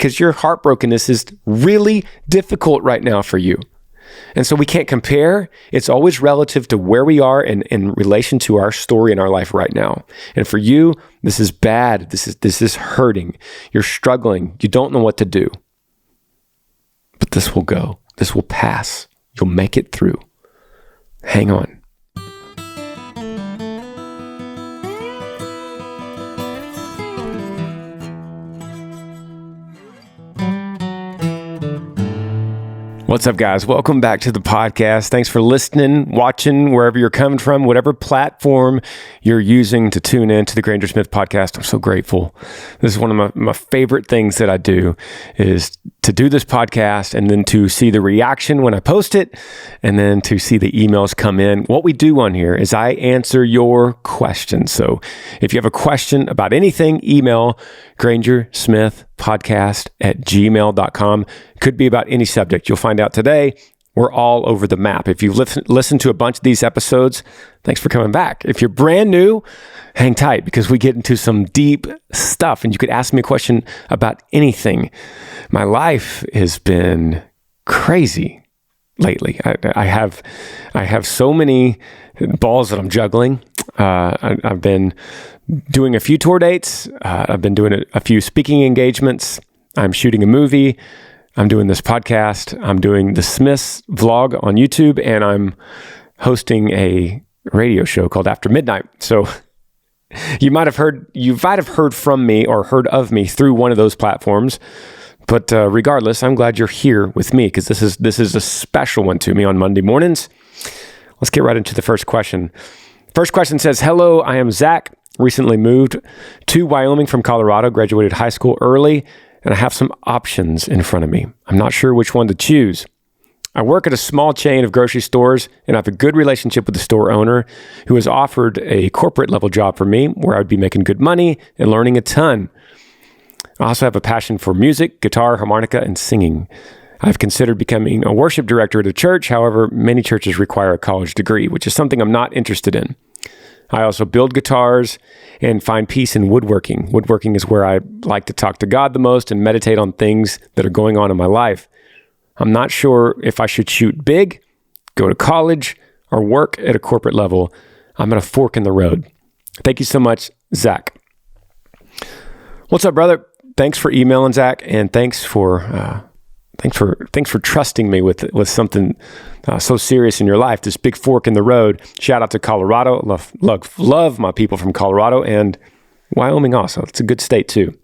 because your heartbrokenness is really difficult right now for you. And so we can't compare. It's always relative to where we are in relation to our story in our life right now. And for you, this is bad. This is hurting. You're struggling. You don't know what to do. But this will go. This will pass. You'll make it through. Hang on. What's up, guys? Welcome back to the podcast. Thanks for listening, watching, wherever you're coming from, whatever platform you're using to tune in to the Granger Smith Podcast. I'm so grateful. This is one of my favorite things that I do, is to do this podcast and then to see the reaction when I post it and then to see the emails come in. What we do on here is I answer your questions. So if you have a question about anything, email grangersmithpodcast@gmail.com. Could be about any subject. You'll find out today we're all over the map. If you've listened to a bunch of these episodes, thanks for coming back. If you're brand new, hang tight because we get into some deep stuff and you could ask me a question about anything. My life has been crazy lately. I have so many balls that I'm juggling. I've been doing a few tour dates. I've been doing a few speaking engagements. I'm shooting a movie. I'm doing this podcast. I'm doing the Smiths vlog on YouTube, and I'm hosting a radio show called After Midnight. So you might have heard from me or heard of me through one of those platforms. But regardless, I'm glad you're here with me because this is a special one to me on Monday mornings. Let's get right into the first question. First question says, "Hello, I am Zach. Recently moved to Wyoming from Colorado, graduated high school early, and I have some options in front of me. I'm not sure which one to choose. I work at a small chain of grocery stores, and I have a good relationship with the store owner who has offered a corporate level job for me where I'd be making good money and learning a ton. I also have a passion for music, guitar, harmonica, and singing. I've considered becoming a worship director at a church. However, many churches require a college degree, which is something I'm not interested in. I also build guitars and find peace in woodworking. Woodworking is where I like to talk to God the most and meditate on things that are going on in my life. I'm not sure if I should shoot big, go to college, or work at a corporate level. I'm at a fork in the road. Thank you so much, Zach." What's up, brother? Thanks for emailing, Zach, and thanks for trusting me with something so serious in your life. This big fork in the road. Shout out to Colorado. Love my people from Colorado and Wyoming also. It's a good state too.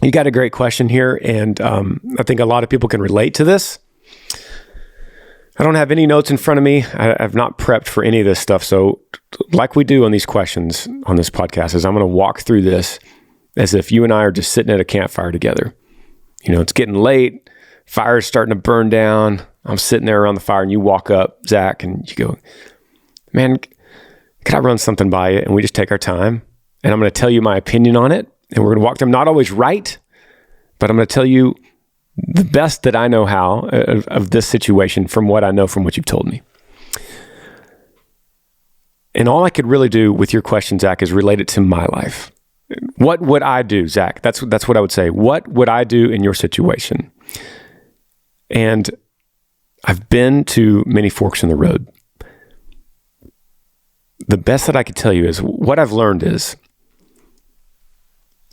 You got a great question here, and I think a lot of people can relate to this. I don't have any notes in front of me. I've not prepped for any of this stuff. So like we do on these questions on this podcast is I'm going to walk through this as if you and I are just sitting at a campfire together. You know, it's getting late. Fire's starting to burn down. I'm sitting there around the fire and you walk up, Zach, and you go, "Man, could I run something by you?" And we just take our time and I'm going to tell you my opinion on it. And we're going to walk them, not always right, but I'm going to tell you the best that I know how of this situation from what I know from what you've told me. And all I could really do with your question, Zach, is relate it to my life. What would I do, Zach? That's what I would say. What would I do in your situation? And I've been to many forks in the road. The best that I could tell you is what I've learned is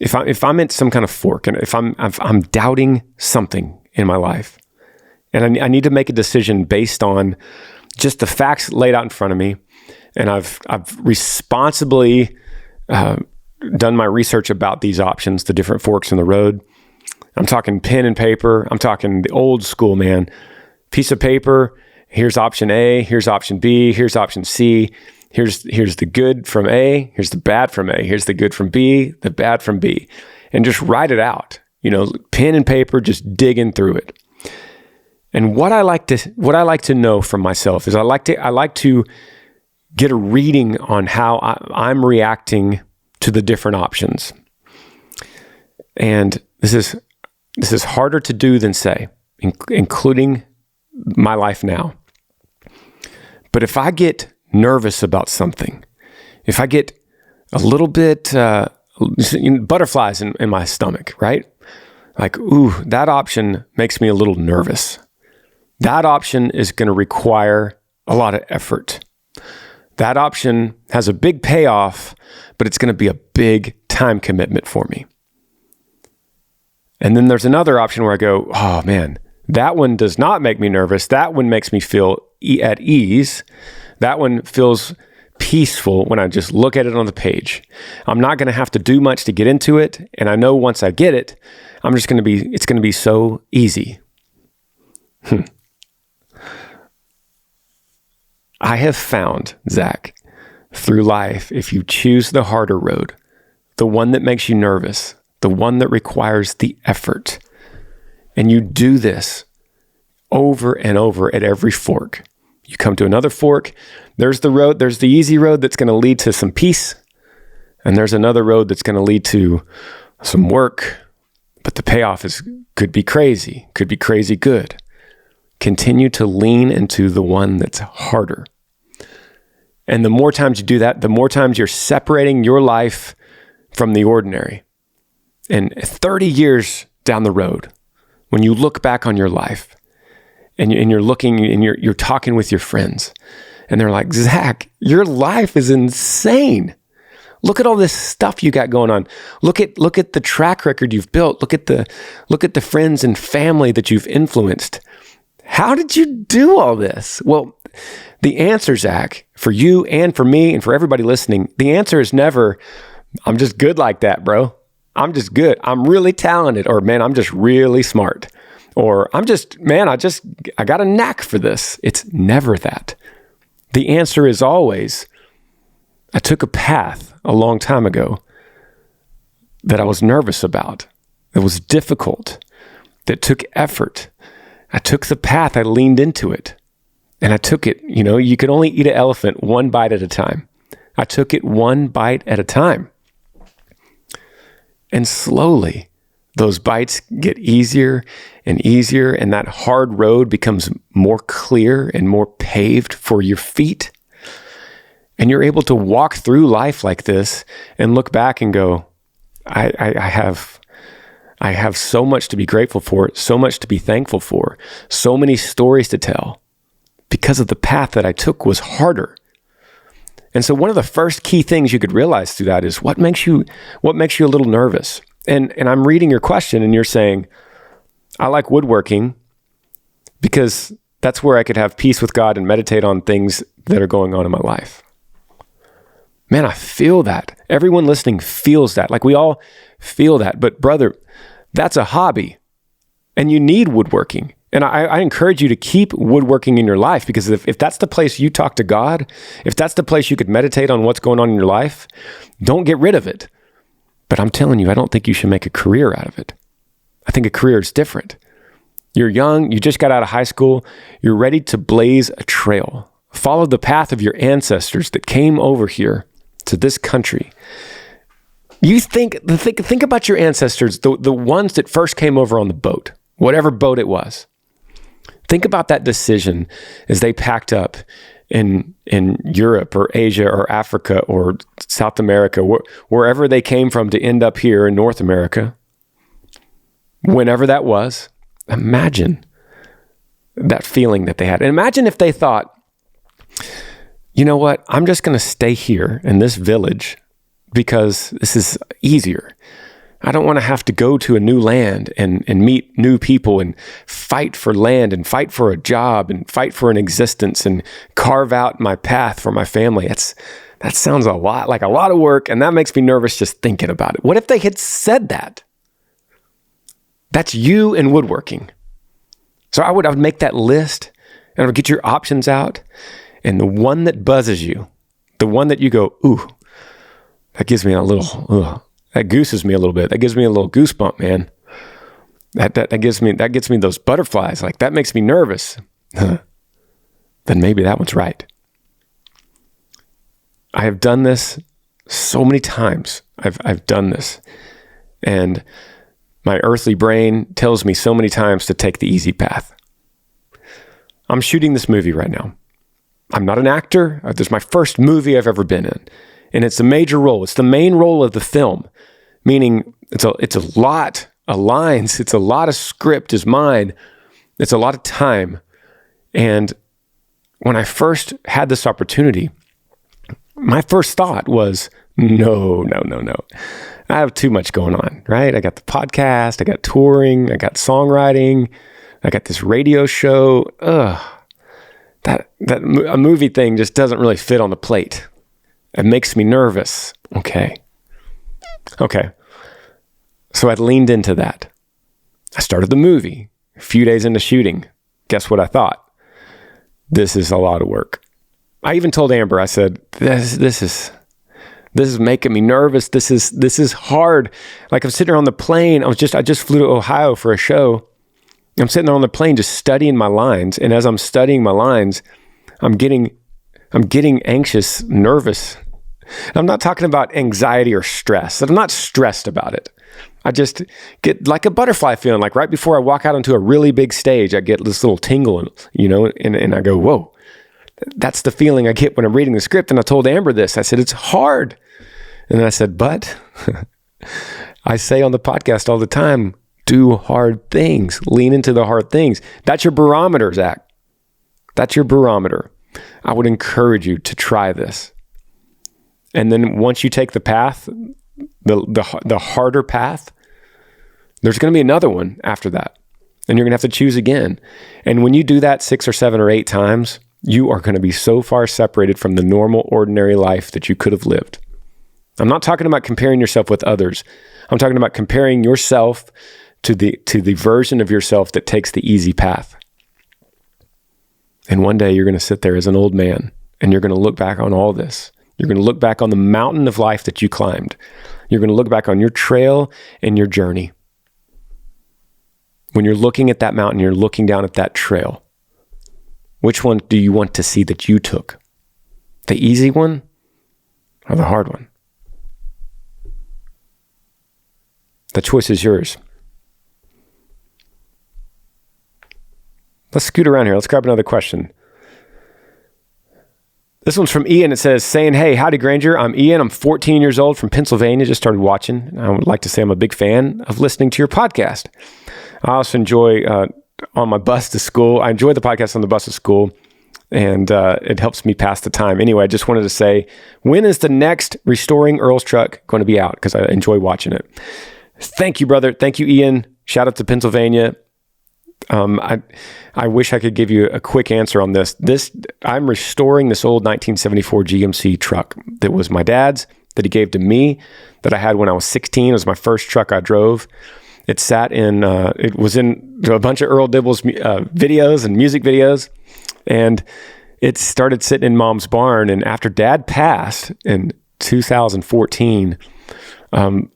if I'm at some kind of fork and if I'm doubting something in my life and I need to make a decision based on just the facts laid out in front of me, and I've responsibly done my research about these options, the different forks in the road. I'm talking pen and paper. I'm talking the old school, man. Piece of paper. Here's option A. Here's option B. Here's option C. Here's the good from A. Here's the bad from A. Here's the good from B. The bad from B. And just write it out. You know, pen and paper, just digging through it. And what I like to know from myself is I like to get a reading on how I'm reacting to the different options. And this is harder to do than say, including my life now. But if I get nervous about something, if I get a little bit butterflies in my stomach, right? Like, ooh, that option makes me a little nervous. That option is going to require a lot of effort. That option has a big payoff, but it's going to be a big time commitment for me. And then there's another option where I go, oh man, that one does not make me nervous. That one makes me feel at ease. That one feels peaceful when I just look at it on the page. I'm not going to have to do much to get into it. And I know once I get it, it's going to be so easy. I have found, Zach, through life, if you choose the harder road, the one that makes you nervous, the one that requires the effort, and you do this over and over at every fork, you come to another fork, there's the easy road that's going to lead to some peace, and there's another road that's going to lead to some work, but the payoff could be crazy good. Continue to lean into the one that's harder. And the more times you do that, the more times you're separating your life from the ordinary. And 30 years down the road, when you look back on your life and you're looking and you're talking with your friends and they're like, Zach, your life is insane. Look at all this stuff you got going on. Look at the track record you've built. Look at the friends and family that you've influenced. How did you do all this? Well, the answer, Zach, for you and for me and for everybody listening, the answer is never, I'm just good like that, bro. I'm just good. I'm really talented. Or, man, I'm just really smart. Or, I got a knack for this. It's never that. The answer is always, I took a path a long time ago that I was nervous about, that was difficult, that took effort. I took the path, I leaned into it, and I took it. You can only eat an elephant one bite at a time. I took it one bite at a time. And slowly, those bites get easier and easier, and that hard road becomes more clear and more paved for your feet. And you're able to walk through life like this and look back and go, I have so much to be grateful for, so much to be thankful for, so many stories to tell because of the path that I took was harder. And so one of the first key things you could realize through that is what makes you a little nervous. And I'm reading your question and you're saying, I like woodworking because that's where I could have peace with God and meditate on things that are going on in my life. Man, I feel that. Everyone listening feels that. Like we all feel that. But brother, that's a hobby and you need woodworking. And I encourage you to keep woodworking in your life because if that's the place you talk to God, if that's the place you could meditate on what's going on in your life, don't get rid of it. But I'm telling you, I don't think you should make a career out of it. I think a career is different. You're young, you just got out of high school, you're ready to blaze a trail. Follow the path of your ancestors that came over here to this country. You think about your ancestors, the ones that first came over on the boat, whatever boat it was. Think about that decision as they packed up in Europe or Asia or Africa or South America, wherever they came from to end up here in North America. Whenever that was, imagine that feeling that they had. And imagine if they thought, you know what, I'm just going to stay here in this village because this is easier. I don't want to have to go to a new land and meet new people and fight for land and fight for a job and fight for an existence and carve out my path for my family. That sounds a lot like a lot of work, and that makes me nervous just thinking about it. What if they had said that? That's you in woodworking. So I would make that list and I would get your options out, and the one that buzzes you, the one that you go, ooh, that gives me a little, that gooses me a little bit. That gives me a little goosebump, man. That gets me those butterflies. Like that makes me nervous. Then maybe that one's right. I have done this so many times. I've done this, and my earthly brain tells me so many times to take the easy path. I'm shooting this movie right now. I'm not an actor. This is my first movie I've ever been in. And it's a major role. It's the main role of the film, meaning it's a lot of lines. It's a lot of script is mine. It's a lot of time. And when I first had this opportunity, my first thought was, no. I have too much going on, right? I got the podcast, I got touring, I got songwriting, I got this radio show. A movie thing just doesn't really fit on the plate. It makes me nervous. Okay. So I leaned into that. I started the movie. A few days into shooting, guess what I thought? This is a lot of work. I even told Amber, I said, this is making me nervous. This is hard. Like I'm sitting there on the plane. I just flew to Ohio for a show. I'm sitting there on the plane just studying my lines. And as I'm studying my lines, I'm getting anxious, nervous. I'm not talking about anxiety or stress. I'm not stressed about it. I just get like a butterfly feeling, like right before I walk out onto a really big stage, I get this little tingle, and I go, whoa. That's the feeling I get when I'm reading the script. And I told Amber this. I said, it's hard. And then I said, but I say on the podcast all the time, do hard things. Lean into the hard things. That's your barometer, Zach. That's your barometer. I would encourage you to try this. And then once you take the path, the harder path, there's going to be another one after that. And you're going to have to choose again. And when you do that 6 or 7 or 8 times, you are going to be so far separated from the normal, ordinary life that you could have lived. I'm not talking about comparing yourself with others. I'm talking about comparing yourself to the version of yourself that takes the easy path. And one day you're going to sit there as an old man and you're going to look back on all this. You're going to look back on the mountain of life that you climbed. You're going to look back on your trail and your journey. When you're looking at that mountain, you're looking down at that trail. Which one do you want to see that you took? The easy one or the hard one? The choice is yours. Let's scoot around here. Let's grab another question. This one's from Ian. It says, saying, hey, howdy, Granger. I'm Ian. I'm 14 years old from Pennsylvania. Just started watching. I would like to say I'm a big fan of listening to your podcast. I also enjoy on my bus to school. I enjoy the podcast on the bus to school, and it helps me pass the time. Anyway, I just wanted to say, when is the next Restoring Earl's Truck going to be out? Because I enjoy watching it. Thank you, brother. Thank you, Ian. Shout out to Pennsylvania. I wish I could give you a quick answer on this. I'm restoring this old 1974 GMC truck that was my dad's, that he gave to me, that I had when I was 16. It was my first truck I drove. It sat in, it was in a bunch of Earl Dibble's videos and music videos. And it started sitting in Mom's barn. And after Dad passed in 2014, and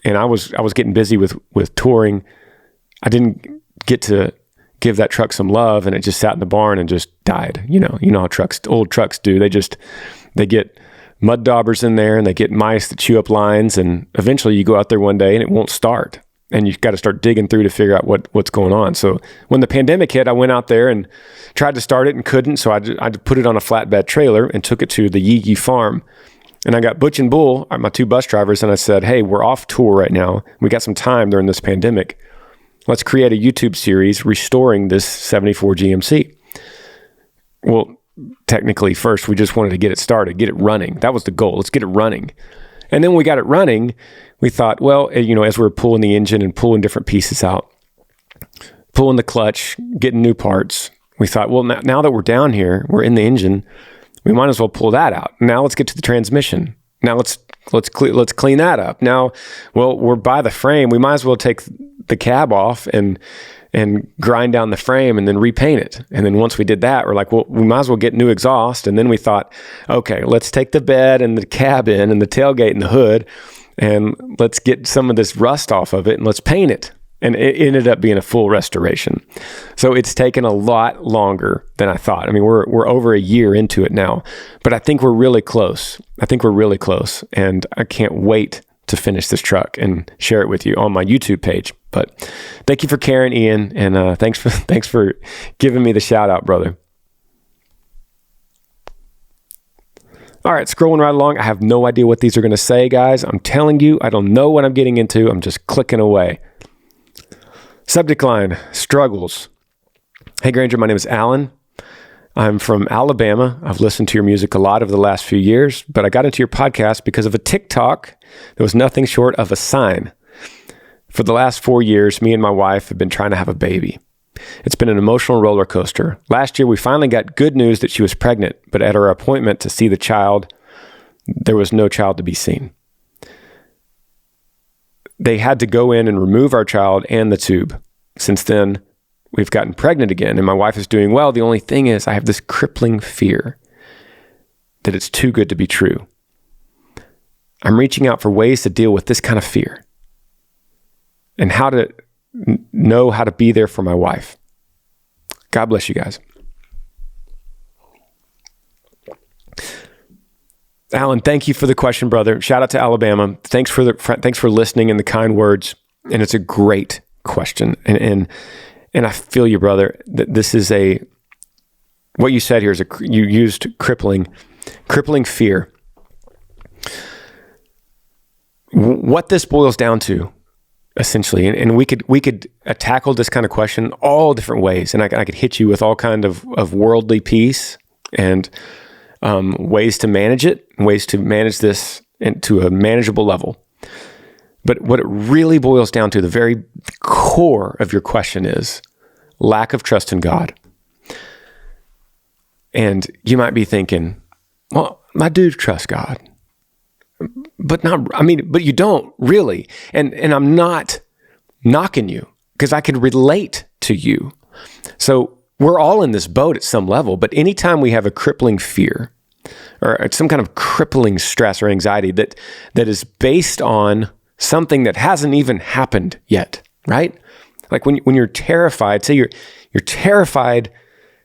I was getting busy with touring, I didn't get to give that truck some love, and it just sat in the barn and just died. You know how old trucks do. They get mud daubers in there, and they get mice that chew up lines, and eventually you go out there one day and it won't start. And you've got to start digging through to figure out what's going on. So when the pandemic hit, I went out there and tried to start it and couldn't. So I put it on a flatbed trailer and took it to the Yee farm. And I got Butch and Bull, my 2 bus drivers, and I said, hey, we're off tour right now. We got some time during this pandemic. Let's create a YouTube series restoring this 74 GMC. Well, technically, first, we just wanted to get it started, get it running. That was the goal. Let's get it running. And then we got it running. We thought, well, as we were pulling the engine and pulling different pieces out, pulling the clutch, getting new parts, we thought, well, now that we're down here, we're in the engine, we might as well pull that out. Now let's get to the transmission. Now let's clean that up. Now, well, we're by the frame. We might as well take the cab off and grind down the frame and then repaint it. And then once we did that, we're like, well, we might as well get new exhaust. And then we thought, okay, let's take the bed and the cabin and the tailgate and the hood, and let's get some of this rust off of it and let's paint it. And it ended up being a full restoration. So it's taken a lot longer than I thought. I mean, we're over a year into it now, but I think we're really close. And I can't wait to finish this truck and share it with you on my YouTube page. But thank you for caring, Ian, and thanks for giving me the shout out, brother. All right, scrolling right along. I have no idea what these are going to say, guys. I'm telling you, I don't know what I'm getting into. I'm just clicking away. Subject line, struggles. Hey, Granger, my name is Alan. I'm from Alabama. I've listened to your music a lot over the last few years, but I got into your podcast because of a TikTok that was nothing short of a sign. For the last 4 years, me and my wife have been trying to have a baby. It's been an emotional roller coaster. Last year, we finally got good news that she was pregnant, but at our appointment to see the child, there was no child to be seen. They had to go in and remove our child and the tube. Since then, we've gotten pregnant again, and my wife is doing well. The only thing is I have this crippling fear that it's too good to be true. I'm reaching out for ways to deal with this kind of fear and how to know how to be there for my wife. God bless you guys. Alan, thank you for the question, brother. Shout out to Alabama. Thanks for listening and the kind words. And it's a great question. And I feel you, brother. This is what you said here is you used crippling fear. What this boils down to, essentially, and we could tackle this kind of question all different ways, and I could hit you with all kind of worldly peace and ways to manage it, ways to manage this to a manageable level. But what it really boils down to, the very core of your question is lack of trust in God. And you might be thinking, well, I do trust God. But you don't really. And I'm not knocking you because I could relate to you. So we're all in this boat at some level, but anytime we have a crippling fear or some kind of crippling stress or anxiety that is based on something that hasn't even happened yet, right? Like when you're terrified, say you're terrified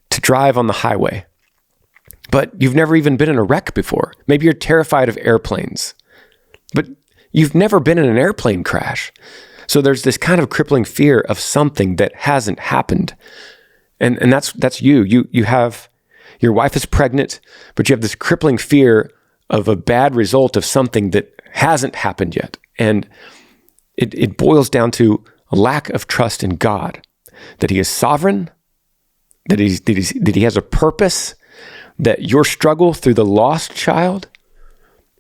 to drive on the highway, but you've never even been in a wreck before. Maybe you're terrified of airplanes, but you've never been in an airplane crash. So there's this kind of crippling fear of something that hasn't happened. And that's you. You have, your wife is pregnant, but you have this crippling fear of a bad result of something that hasn't happened yet. And it boils down to a lack of trust in God, that He is sovereign, that He has a purpose, that your struggle through the lost child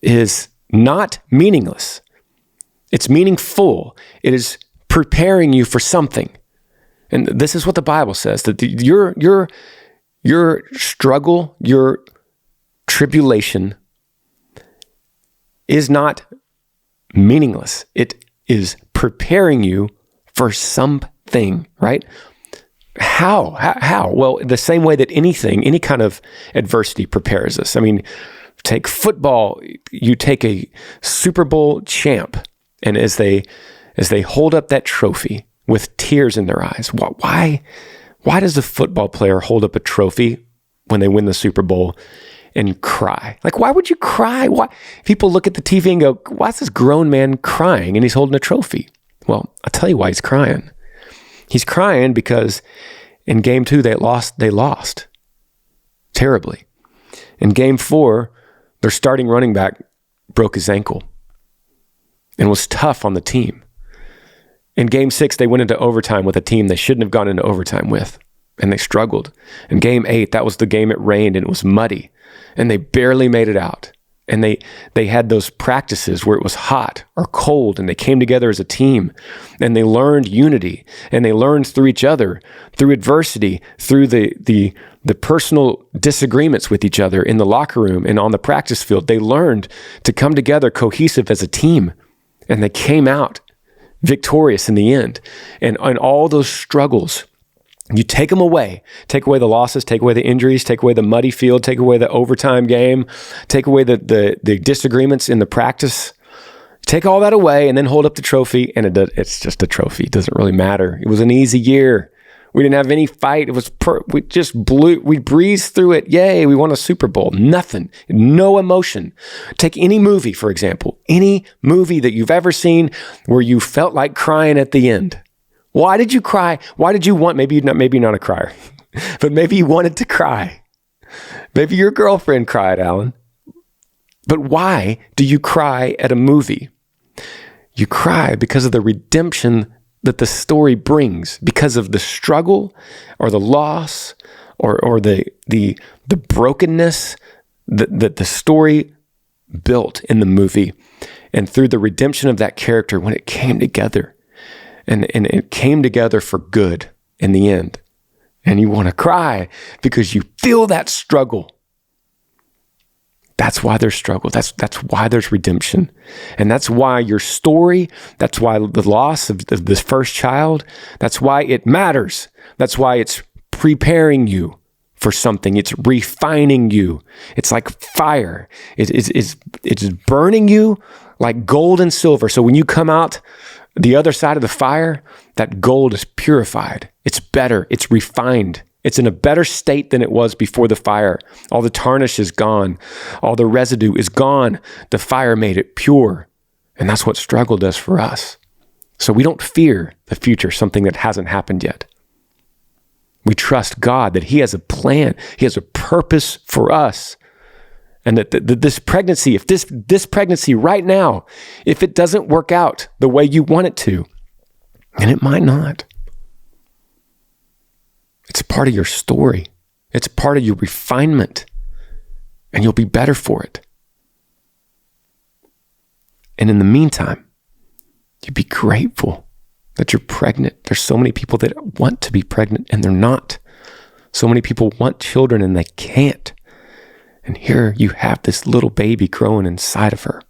is not meaningless. It's meaningful. It is preparing you for something. And this is what the Bible says, that your struggle, your tribulation is not meaningless. It is preparing you for something, right? How? Well, the same way that any kind of adversity prepares us. I mean, take football, you take a Super Bowl champ, and as they hold up that trophy with tears in their eyes, why does a football player hold up a trophy when they win the Super Bowl and cry? Like, why would you cry? Why? People look at the TV and go, why is this grown man crying and he's holding a trophy? Well, I'll tell you why he's crying. He's crying because in game 2, they lost terribly. In game 4, their starting running back broke his ankle and was tough on the team. In game 6, they went into overtime with a team they shouldn't have gone into overtime with, and they struggled. In game 8, that was the game it rained and it was muddy, and they barely made it out. And they had those practices where it was hot or cold, and they came together as a team, and they learned unity, and they learned through each other, through adversity, through the personal disagreements with each other in the locker room and on the practice field. They learned to come together cohesive as a team, and they came out victorious in the end. And all those struggles, you take them away, take away the losses, take away the injuries, take away the muddy field, take away the overtime game, take away the disagreements in the practice, take all that away and then hold up the trophy. And it's just a trophy. It doesn't really matter. It was an easy year. We didn't have any fight. It was we breezed through it. Yay, we won a Super Bowl. Nothing, no emotion. Take any movie, for example, any movie that you've ever seen where you felt like crying at the end. Why did you cry? Why did you want, maybe you're not a crier, but maybe you wanted to cry. Maybe your girlfriend cried, Alan. But why do you cry at a movie? You cry because of the redemption that the story brings, because of the struggle or the loss or the brokenness that the story built in the movie, and through the redemption of that character when it came together, and it came together for good in the end. And you want to cry because you feel that struggle. That's why there's struggle. That's why there's redemption. And that's why your story, that's why the loss of this first child, that's why it matters. That's why it's preparing you for something. It's refining you. It's like fire. It's burning you like gold and silver. So when you come out the other side of the fire, that gold is purified. It's better. It's refined. It's in a better state than it was before the fire. All the tarnish is gone. All the residue is gone. The fire made it pure. And that's what struggle does for us. So we don't fear the future, something that hasn't happened yet. We trust God that He has a plan. He has a purpose for us. And that this pregnancy, if this pregnancy right now, if it doesn't work out the way you want it to, and it might not, it's part of your story. It's part of your refinement, and you'll be better for it. And in the meantime, you be grateful that you're pregnant. There's so many people that want to be pregnant and they're not. So many people want children and they can't. And here you have this little baby growing inside of her.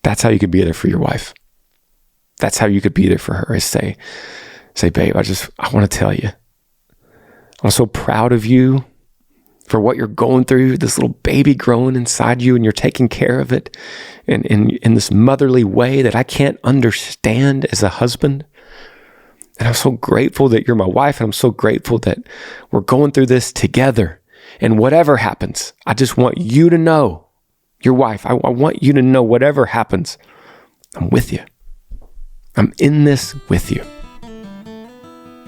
That's how you could be there for your wife. That's how you could be there for her, is say, babe, I want to tell you, I'm so proud of you for what you're going through, this little baby growing inside you, and you're taking care of it in this motherly way that I can't understand as a husband. And I'm so grateful that you're my wife, and I'm so grateful that we're going through this together. And whatever happens, I just want you to know, your wife, I want you to know whatever happens, I'm with you. I'm in this with you.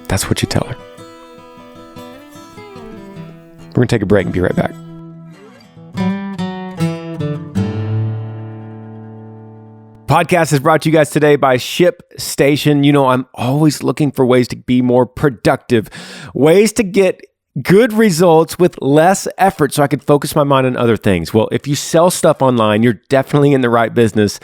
That's what you tell her. We're going to take a break and be right back. Podcast is brought to you guys today by ShipStation. You know, I'm always looking for ways to be more productive, ways to get good results with less effort so I could focus my mind on other things. Well, if you sell stuff online, you're definitely in the right business.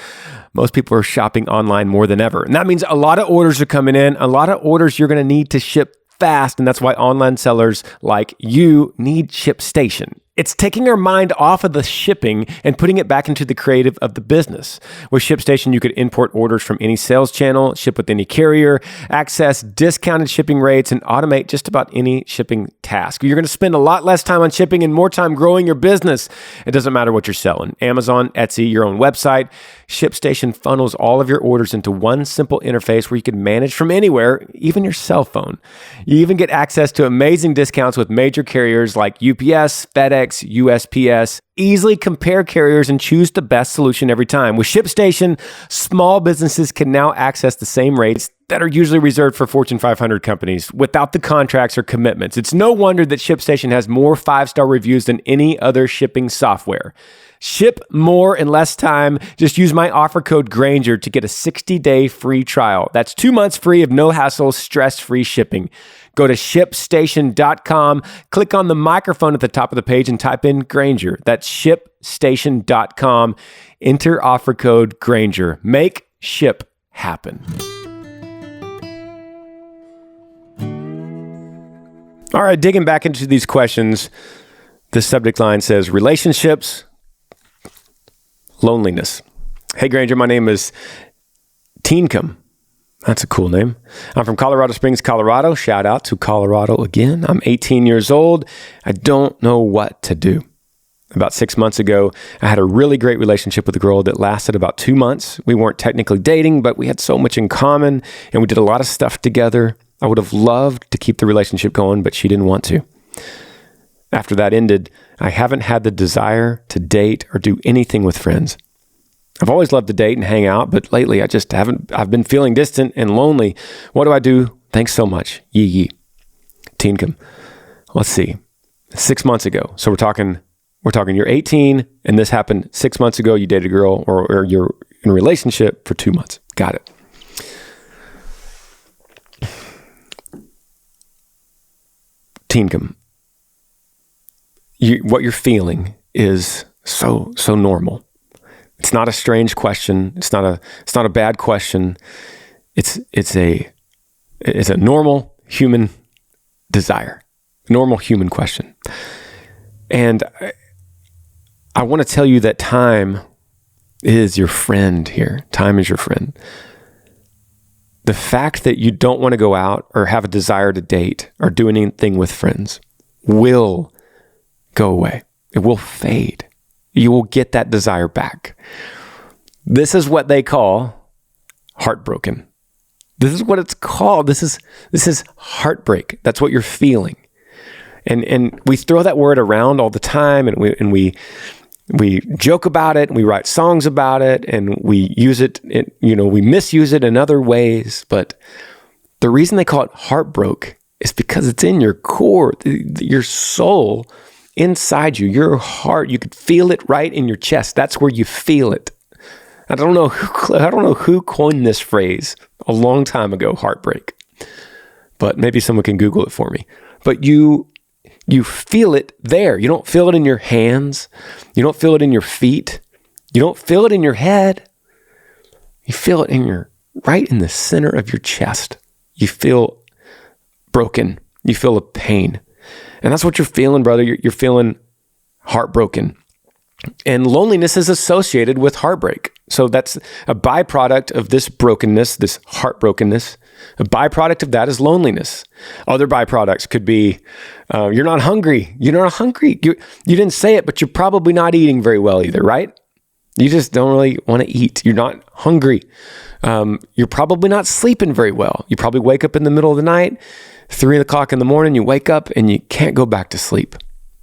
Most people are shopping online more than ever. And that means a lot of orders are coming in, a lot of orders you're going to need to ship fast. And that's why online sellers like you need ShipStation. It's taking our mind off of the shipping and putting it back into the creative of the business. With ShipStation, you could import orders from any sales channel, ship with any carrier, access discounted shipping rates, and automate just about any shipping task. You're going to spend a lot less time on shipping and more time growing your business. It doesn't matter what you're selling. Amazon, Etsy, your own website. ShipStation funnels all of your orders into one simple interface where you can manage from anywhere, even your cell phone. You even get access to amazing discounts with major carriers like UPS, FedEx, USPS. Easily compare carriers and choose the best solution every time. With ShipStation, small businesses can now access the same rates that are usually reserved for Fortune 500 companies without the contracts or commitments. It's no wonder that ShipStation has more 5-star reviews than any other shipping software. Ship more in less time. Just use my offer code Granger to get a 60-day free trial. That's 2 months free of no hassle, stress-free shipping. Go to ShipStation.com, click on the microphone at the top of the page and type in Granger. That's ShipStation.com. Enter offer code Granger. Make ship happen. All right, digging back into these questions, the subject line says, relationships, loneliness. Hey, Granger, my name is Teencom. That's a cool name. I'm from Colorado Springs, Colorado. Shout out to Colorado again. I'm 18 years old. I don't know what to do. About 6 months ago, I had a really great relationship with a girl that lasted about 2 months. We weren't technically dating, but we had so much in common, and we did a lot of stuff together. I would have loved to keep the relationship going, but she didn't want to. After that ended, I haven't had the desire to date or do anything with friends. I've always loved to date and hang out, but lately I just haven't. I've been feeling distant and lonely. What do I do? Thanks so much. Yee. Teencom. Let's see. 6 months ago. So we're talking We're talking you're 18 and this happened 6 months ago. You dated a girl or you're in a relationship for 2 months. Got it. Teencom, what you're feeling is so normal. It's not a strange question. It's not a bad question. It's a normal human desire, normal human question. And I want to tell you that time is your friend here. Time is your friend. The fact that you don't want to go out or have a desire to date or do anything with friends will go away. It will fade. You will get that desire back. This is what they call heartbroken. This is what it's called. This is heartbreak. That's what you're feeling. And we throw that word around all the time, and we joke about it, and we write songs about it, and we use it, we misuse it in other ways. But the reason they call it heartbroken is because it's in your core, your soul, inside you, your heart. You could feel it right in your chest. That's where you feel it. I don't know who coined this phrase a long time ago, heartbreak, but maybe someone can Google it for me. But you feel it there. You don't feel it in your hands. You don't feel it in your feet. You don't feel it in your head. You feel it right in the center of your chest. You feel broken. You feel a pain. And that's what you're feeling, brother. You're feeling heartbroken. And loneliness is associated with heartbreak. So that's a byproduct of this brokenness, this heartbrokenness. A byproduct of that is loneliness. Other byproducts could be, you're not hungry. You're not hungry. You didn't say it, but you're probably not eating very well either, right? You just don't really want to eat. You're not hungry. You're probably not sleeping very well. You probably wake up in the middle of the night, 3 o'clock in the morning, you wake up and you can't go back to sleep.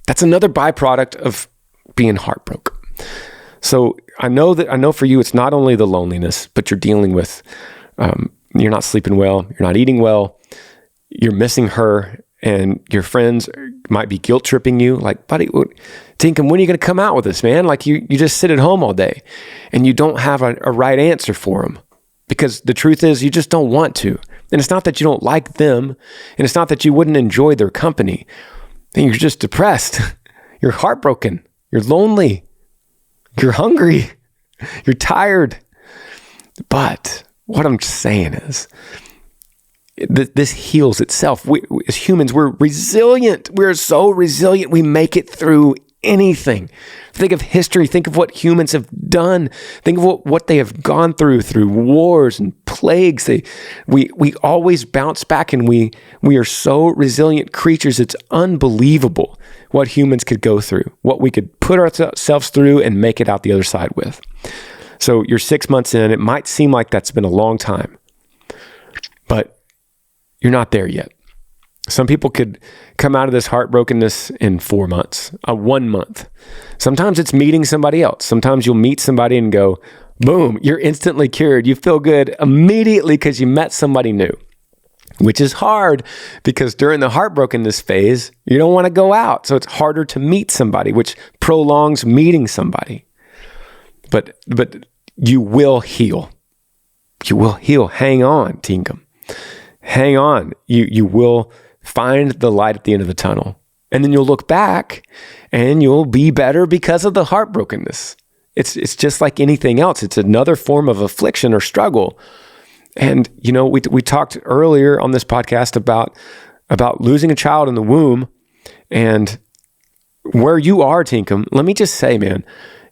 That's another byproduct of being heartbroken. So I know for you, it's not only the loneliness, but you're dealing with, you're not sleeping well, you're not eating well, you're missing her, and your friends might be guilt tripping you. Like, buddy, Teencom, when are you going to come out with this, man? Like you just sit at home all day and you don't have a right answer for them, because the truth is you just don't want to. And it's not that you don't like them, and it's not that you wouldn't enjoy their company. You're just depressed. You're heartbroken. You're lonely. You're hungry. You're tired. But what I'm saying is, this heals itself. We, as humans, we're resilient. We're so resilient. We make it through anything. Think of history. Think of what humans have done. Think of what they have gone through wars and plagues. We always bounce back, and we are so resilient creatures. It's unbelievable what humans could go through, what we could put ourselves through and make it out the other side with. So you're 6 months in. It might seem like that's been a long time, but you're not there yet. Some people could come out of this heartbrokenness in 4 months, 1 month. Sometimes it's meeting somebody else. Sometimes you'll meet somebody and go, boom, you're instantly cured. You feel good immediately because you met somebody new, which is hard because during the heartbrokenness phase, you don't want to go out. So it's harder to meet somebody, which prolongs meeting somebody. But you will heal. You will heal. Hang on, Teencom. Hang on. You will find the light at the end of the tunnel. And then you'll look back and you'll be better because of the heartbrokenness. It's just like anything else. It's another form of affliction or struggle. And, we talked earlier on this podcast about losing a child in the womb, and where you are, Teencom. Let me just say, man,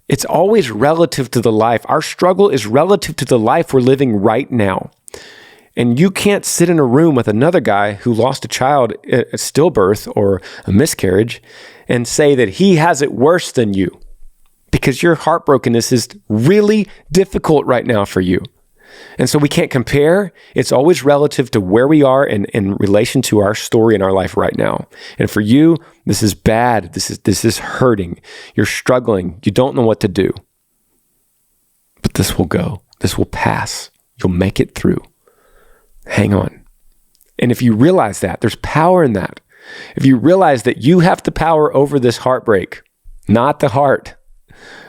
it's always relative to the life. Our struggle is relative to the life we're living right now. And you can't sit in a room with another guy who lost a child at stillbirth or a miscarriage and say that he has it worse than you, because your heartbrokenness is really difficult right now for you. And so we can't compare. It's always relative to where we are in relation to our story in our life right now. And for you, this is bad. This is hurting. You're struggling. You don't know what to do. But this will go. This will pass. You'll make it through. Hang on. And if you realize that, there's power in that. If you realize that you have the power over this heartbreak, not the heart,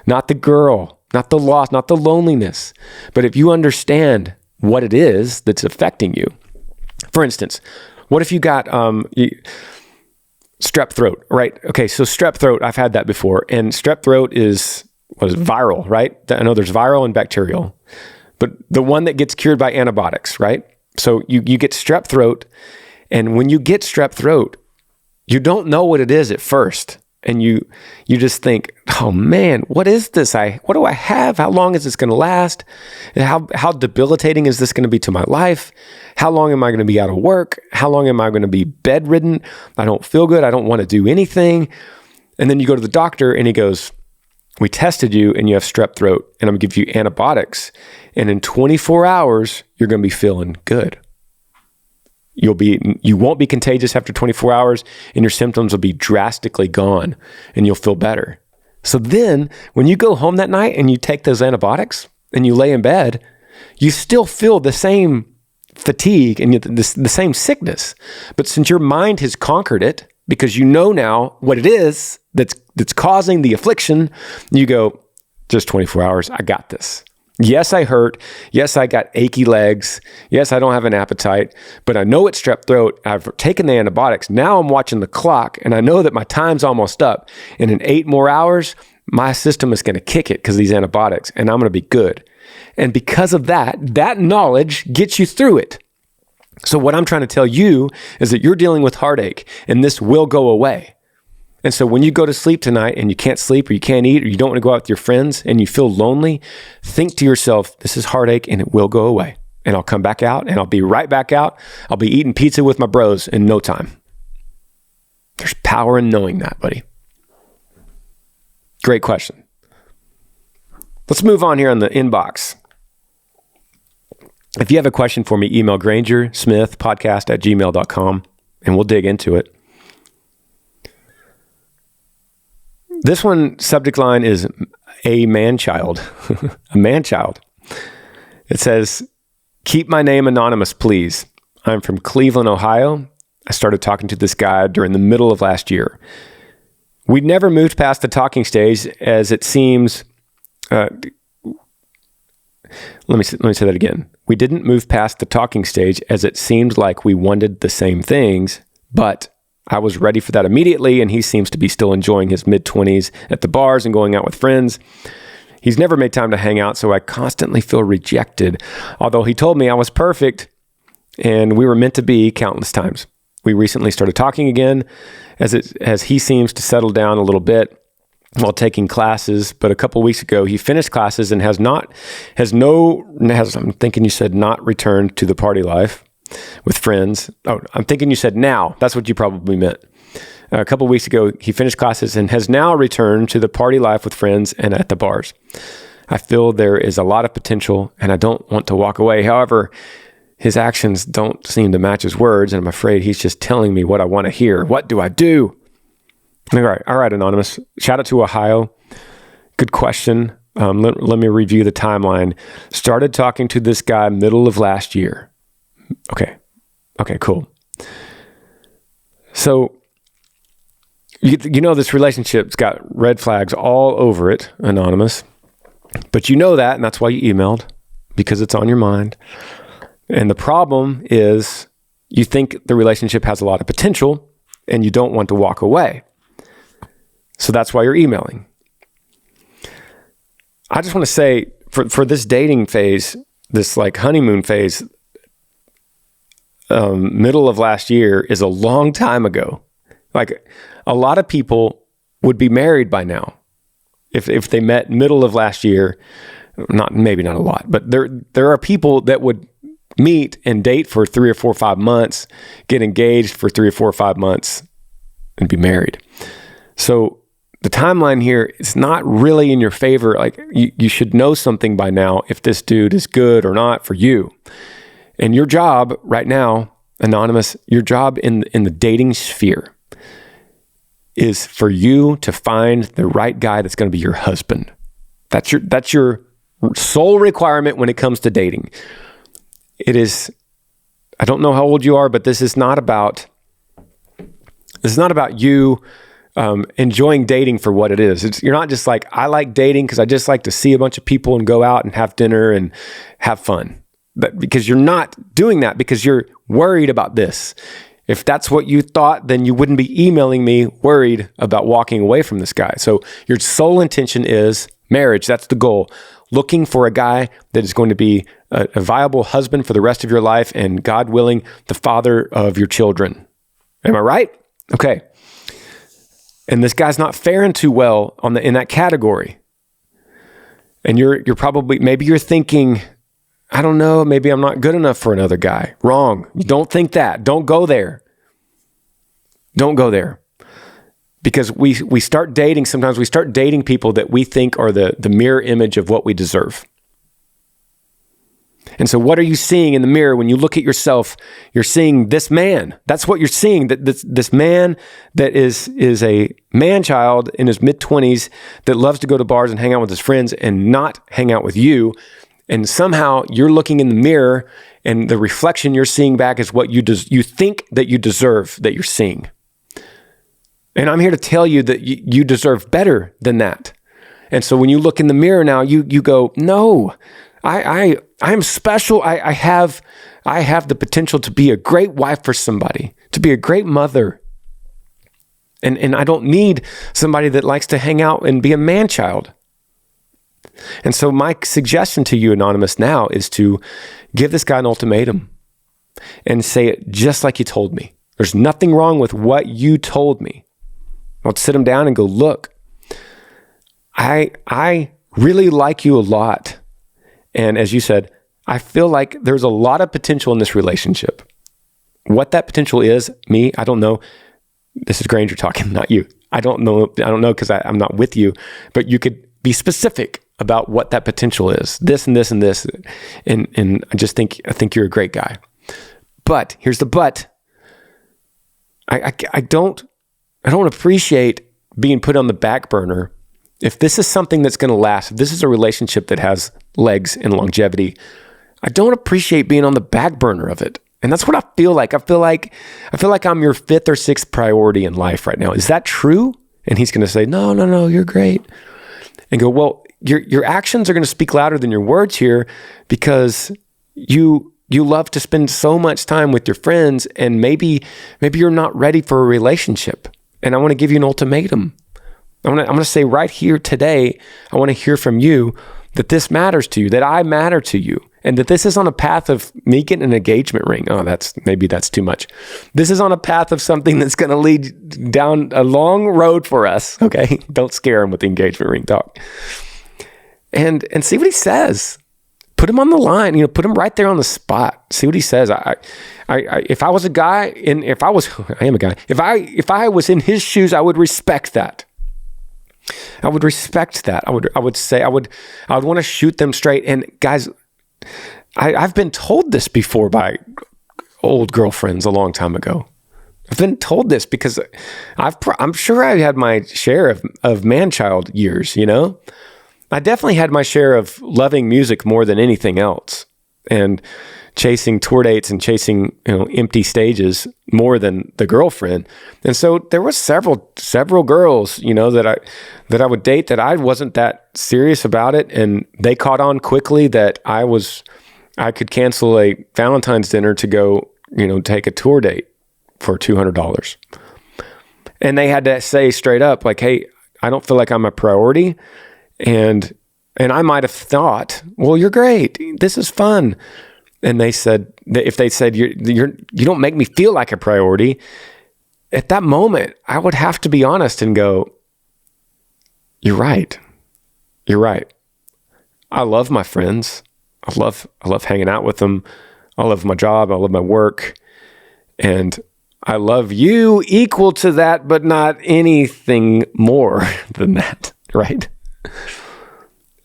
not the girl, not the loss, not the loneliness. But if you understand what it is that's affecting you, for instance, what if you got strep throat, right? Okay, so strep throat, I've had that before. And strep throat is viral, right? I know there's viral and bacterial, but the one that gets cured by antibiotics, right? So you get strep throat, and when you get strep throat, you don't know what it is at first. And you just think, oh man, what is this? What do I have? How long is this going to last? How debilitating is this going to be to my life? How long am I going to be out of work? How long am I going to be bedridden? I don't feel good. I don't want to do anything. And then you go to the doctor and he goes, we tested you and you have strep throat, and I'm going to give you antibiotics. And in 24 hours, you're going to be feeling good. You won't be contagious after 24 hours, and your symptoms will be drastically gone, and you'll feel better. So then when you go home that night and you take those antibiotics and you lay in bed, you still feel the same fatigue and the same sickness. But since your mind has conquered it, because you know now what it is that's causing the affliction, you go, just 24 hours, I got this. Yes, I hurt. Yes, I got achy legs. Yes, I don't have an appetite, but I know it's strep throat. I've taken the antibiotics. Now I'm watching the clock, and I know that my time's almost up. And in 8 more hours, my system is going to kick it because of these antibiotics, and I'm going to be good. And because of that knowledge gets you through it. So what I'm trying to tell you is that you're dealing with heartache, and this will go away. And so when you go to sleep tonight and you can't sleep or you can't eat or you don't want to go out with your friends and you feel lonely, think to yourself, this is heartache and it will go away. And I'll come back out and I'll be right back out. I'll be eating pizza with my bros in no time. There's power in knowing that, buddy. Great question. Let's move on here on the inbox. If you have a question for me, email Granger Smith Podcast at gmail.com and we'll dig into it. This one, subject line is a man-child. A man-child. It says, keep my name anonymous, please. I'm from Cleveland, Ohio. I started talking to this guy during the middle of last year. We'd never moved past the talking stage, as it seems... let me say that again. We didn't move past the talking stage, as it seemed like we wanted the same things, but... I was ready for that immediately, and he seems to be still enjoying his mid-20s at the bars and going out with friends. He's never made time to hang out, so I constantly feel rejected, although he told me I was perfect and we were meant to be countless times. We recently started talking again as he seems to settle down a little bit while taking classes, but a couple weeks ago he finished classes and I'm thinking you said not returned to the party life with friends. Oh, I'm thinking you said now. That's what you probably meant. A couple of weeks ago, he finished classes and has now returned to the party life with friends and at the bars. I feel there is a lot of potential and I don't want to walk away. However, his actions don't seem to match his words, and I'm afraid he's just telling me what I want to hear. What do I do? All right, Anonymous. Shout out to Ohio. Good question. Let me review the timeline. Started talking to this guy middle of last year. Okay, cool. So, you know this relationship's got red flags all over it, Anonymous. But you know that, and that's why you emailed, because it's on your mind. And the problem is you think the relationship has a lot of potential, and you don't want to walk away. So that's why you're emailing. I just want to say, for this dating phase, this like honeymoon phase, middle of last year is a long time ago. Like a lot of people would be married by now if they met middle of last year. Maybe not a lot, but there are people that would meet and date for 3 or 4 or 5 months, get engaged for 3 or 4 or 5 months, and be married. So the timeline here is not really in your favor. Like you should know something by now if this dude is good or not for you. And your job right now, Anonymous, your job in the dating sphere is for you to find the right guy that's going to be your husband. That's your sole requirement when it comes to dating. It is, I don't know how old you are, but this is not about you enjoying dating for what it is. You're not just like, I like dating because I just like to see a bunch of people and go out and have dinner and have fun. But because you're not doing that because you're worried about this. If that's what you thought, then you wouldn't be emailing me worried about walking away from this guy. So your sole intention is marriage. That's the goal. Looking for a guy that is going to be a viable husband for the rest of your life and, God willing, the father of your children. Am I right? Okay. And this guy's not faring too well in that category. And you're probably, maybe you're thinking, I don't know, maybe I'm not good enough for another guy. Wrong. You don't think that. Don't go there. Don't go there. Because we start dating, sometimes we start dating people that we think are the mirror image of what we deserve. And so what are you seeing in the mirror when you look at yourself? You're seeing this man. That's what you're seeing, that this man that is a man-child in his mid-20s that loves to go to bars and hang out with his friends and not hang out with you. And somehow you're looking in the mirror and the reflection you're seeing back is what you think that you deserve that you're seeing. And I'm here to tell you that you deserve better than that. And so when you look in the mirror now, you go, no, I am special. I have the potential to be a great wife for somebody, to be a great mother. And I don't need somebody that likes to hang out and be a man-child. And so my suggestion to you, Anonymous, now is to give this guy an ultimatum and say it just like you told me. There's nothing wrong with what you told me. I'll sit him down and go, look, I really like you a lot. And as you said, I feel like there's a lot of potential in this relationship. What that potential is, I don't know. This is Granger talking, not you. I don't know because I'm not with you, but you could be specific about what that potential is. This and this and this. And I think you're a great guy. But here's the but. I don't appreciate being put on the back burner. If this is something that's going to last, if this is a relationship that has legs and longevity, I don't appreciate being on the back burner of it. And that's what I feel like. I feel like I'm your fifth or sixth priority in life right now. Is that true? And he's going to say, no, you're great. And go, well, your actions are going to speak louder than your words here because you love to spend so much time with your friends and maybe you're not ready for a relationship. And I want to give you an ultimatum. I'm going to say right here today, I want to hear from you that this matters to you, that I matter to you, and that this is on a path of me getting an engagement ring. Oh, that's too much. This is on a path of something that's going to lead down a long road for us. Okay, don't scare him with the engagement ring talk. And see what he says. Put him on the line. Put him right there on the spot. See what he says. If I was a guy, and I am a guy. If I was in his shoes, I would respect that. I would respect that. I would say I would want to shoot them straight. And guys, I've been told this before by old girlfriends a long time ago. I've been told this because I'm sure I had my share of man-child years. I definitely had my share of loving music more than anything else, and chasing tour dates and chasing empty stages more than the girlfriend. And so there was several girls that I would date that I wasn't that serious about it, and they caught on quickly that I could cancel a Valentine's dinner to go take a tour date for $200, and they had to say straight up like, hey, I don't feel like I'm a priority. And I might have thought, well, you're great. This is fun. And they said, if they said, you don't make me feel like a priority, at that moment, I would have to be honest and go, you're right. You're right. I love my friends. I love hanging out with them. I love my job. I love my work. And I love you equal to that, but not anything more than that, right?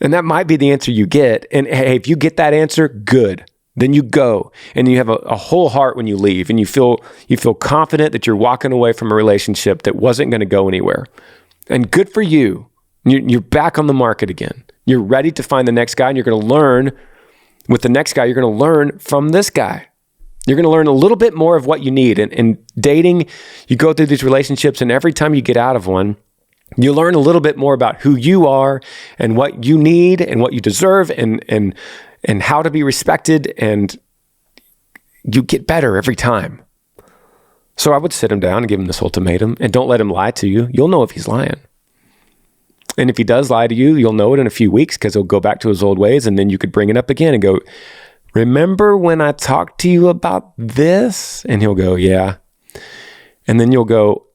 And that might be the answer you get. And hey, if you get that answer, good. Then you go and you have a whole heart when you leave, and you feel confident that you're walking away from a relationship that wasn't going to go anywhere. And good for you. You're back on the market again. You're ready to find the next guy, and you're going to learn with the next guy. You're going to learn from this guy. You're going to learn a little bit more of what you need. And dating, you go through these relationships, and every time you get out of one, you learn a little bit more about who you are and what you need and what you deserve and how to be respected, and you get better every time. So I would sit him down and give him this ultimatum, and don't let him lie to you. You'll know if he's lying. And if he does lie to you, you'll know it in a few weeks because he'll go back to his old ways, and then you could bring it up again and go, remember when I talked to you about this? And he'll go, yeah. And then you'll go,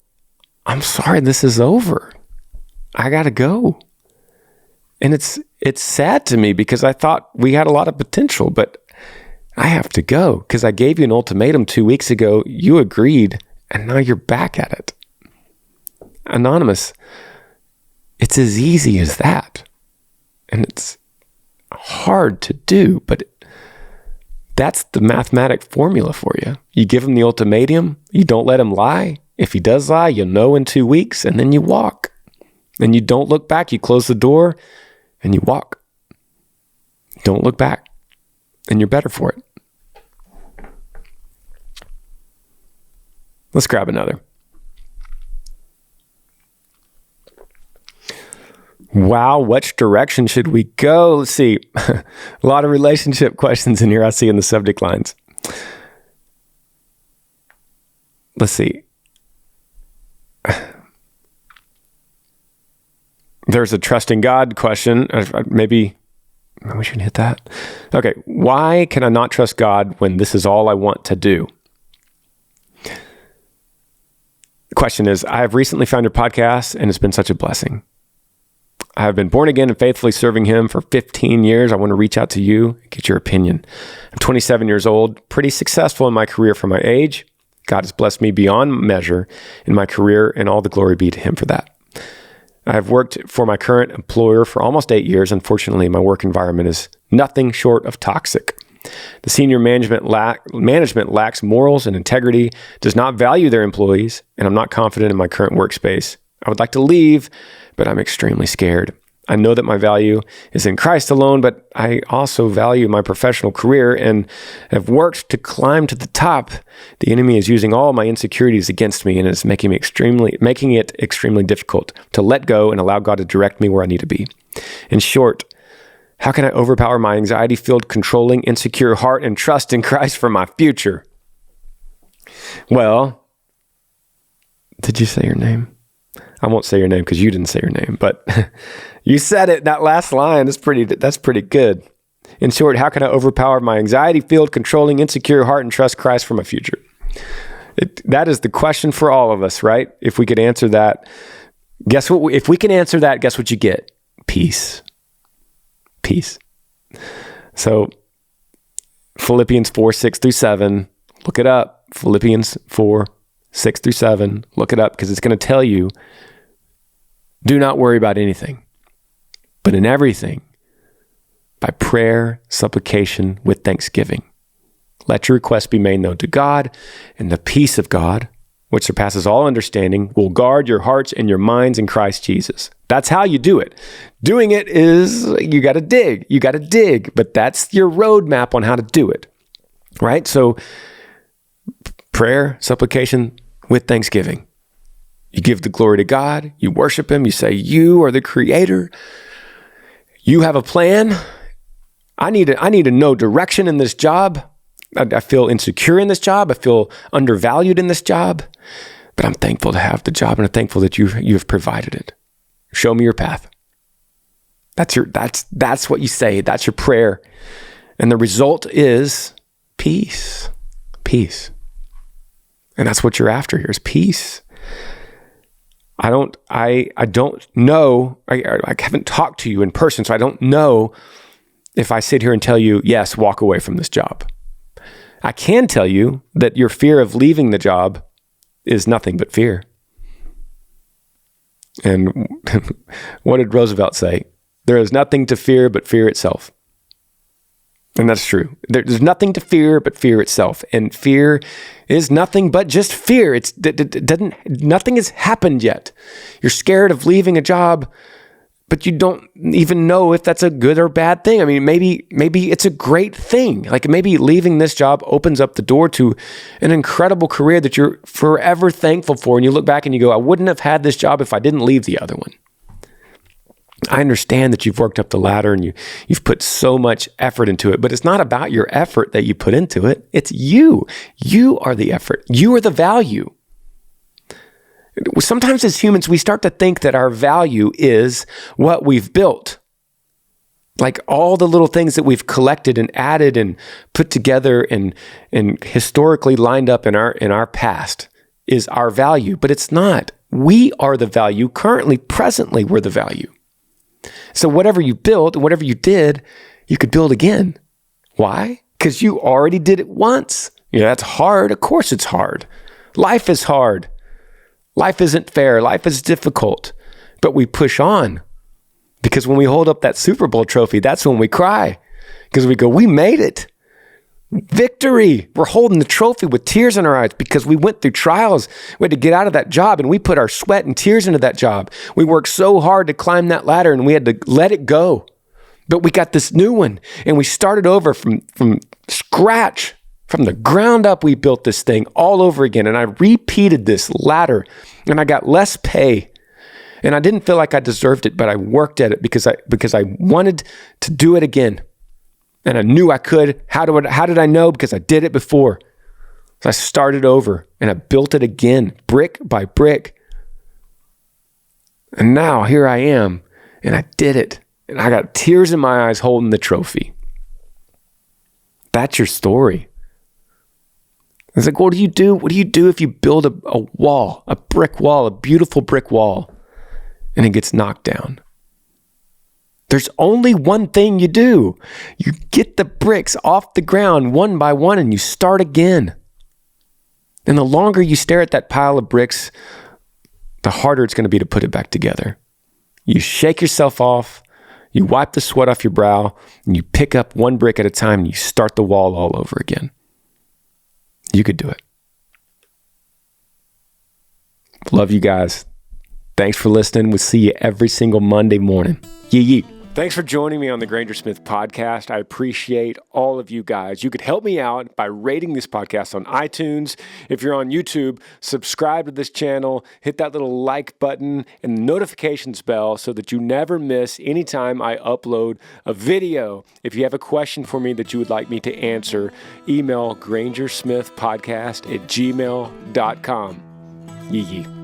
I'm sorry, this is over. I got to go. And it's sad to me because I thought we had a lot of potential, but I have to go because I gave you an ultimatum 2 weeks ago. You agreed, and now you're back at it. Anonymous, it's as easy as that. And it's hard to do, but that's the mathematic formula for you. You give him the ultimatum. You don't let him lie. If he does lie, you'll know in 2 weeks, and then you walk. And you don't look back. You close the door, and you walk. Don't look back, and you're better for it. Let's grab another. Wow, which direction should we go? Let's see. A lot of relationship questions in here I see in the subject lines. Let's see. There's a trusting God question. Maybe we should hit that. Okay. Why can I not trust God when this is all I want to do? The question is, I have recently found your podcast, and it's been such a blessing. I have been born again and faithfully serving him for 15 years. I want to reach out to you and get your opinion. I'm 27 years old, pretty successful in my career for my age. God has blessed me beyond measure in my career, and all the glory be to him for that. I have worked for my current employer for almost 8 years. Unfortunately, my work environment is nothing short of toxic. The senior management lacks morals and integrity, does not value their employees, and I'm not confident in my current workspace. I would like to leave, but I'm extremely scared. I know that my value is in Christ alone, but I also value my professional career and have worked to climb to the top. The enemy is using all my insecurities against me, and it's making it extremely difficult to let go and allow God to direct me where I need to be. In short, how can I overpower my anxiety-filled, controlling, insecure heart and trust in Christ for my future? Well, did you say your name? I won't say your name because you didn't say your name, but you said it. That last line is that's pretty good. In short, how can I overpower my anxiety-filled, controlling, insecure heart and trust Christ for my future? That is the question for all of us, right? If we could answer that, guess what? If we can answer that, guess what you get? Peace. Peace. So Philippians 4:6-7, look it up. Philippians 4:6-7, look it up because it's going to tell you, do not worry about anything, but in everything, by prayer, supplication, with thanksgiving. Let your requests be made known to God, and the peace of God, which surpasses all understanding, will guard your hearts and your minds in Christ Jesus. That's how you do it. Doing it is, you got to dig, but that's your roadmap on how to do it, right? So prayer, supplication, with thanksgiving. You give the glory to God. You worship him. You say, you are the creator. You have a plan. I need to know direction in this job. I feel insecure in this job. I feel undervalued in this job, but I'm thankful to have the job, and I'm thankful that you have provided it. Show me your path. That's what you say. That's your prayer. And the result is peace. Peace. And that's what you're after here is peace. I don't know. I haven't talked to you in person, so I don't know if I sit here and tell you, yes, walk away from this job. I can tell you that your fear of leaving the job is nothing but fear. And what did Roosevelt say? There is nothing to fear but fear itself. And that's true. There's nothing to fear but fear itself. And fear is nothing but just fear. Nothing has happened yet. You're scared of leaving a job but you don't even know if that's a good or bad thing. I mean, maybe it's a great thing. Like maybe leaving this job opens up the door to an incredible career that you're forever thankful for. And you look back and you go, I wouldn't have had this job if I didn't leave the other one. I understand that you've worked up the ladder and you've put so much effort into it, but it's not about your effort that you put into it. It's you. You are the effort. You are the value. Sometimes as humans, we start to think that our value is what we've built. Like all the little things that we've collected and added and put together and historically lined up in our past is our value, but it's not. We are the value. Currently, presently, we're the value. So whatever you built, whatever you did, you could build again. Why? Because you already did it once. That's hard. Of course it's hard. Life is hard. Life isn't fair. Life is difficult. But we push on. Because when we hold up that Super Bowl trophy, that's when we cry. Because we go, we made it. Victory. We're holding the trophy with tears in our eyes because we went through trials. We had to get out of that job and we put our sweat and tears into that job. We worked so hard to climb that ladder and we had to let it go. But we got this new one and we started over from scratch. From the ground up, we built this thing all over again. And I repeated this ladder and I got less pay. And I didn't feel like I deserved it, but I worked at it because I wanted to do it again. And I knew I could. How did I know? Because I did it before. So I started over and I built it again, brick by brick. And now here I am and I did it. And I got tears in my eyes holding the trophy. That's your story. It's like, what do you do? What do you do if you build a wall, a brick wall, a beautiful brick wall, and it gets knocked down? There's only one thing you do. You get the bricks off the ground one by one and you start again. And the longer you stare at that pile of bricks, the harder it's going to be to put it back together. You shake yourself off, you wipe the sweat off your brow, and you pick up one brick at a time and you start the wall all over again. You could do it. Love you guys. Thanks for listening. We'll see you every single Monday morning. Yee. Thanks for joining me on the Granger Smith Podcast. I appreciate all of you guys. You could help me out by rating this podcast on iTunes. If you're on YouTube, subscribe to this channel, hit that little like button and the notifications bell so that you never miss any time I upload a video. If you have a question for me that you would like me to answer, email grangersmithpodcast@gmail.com. Yee.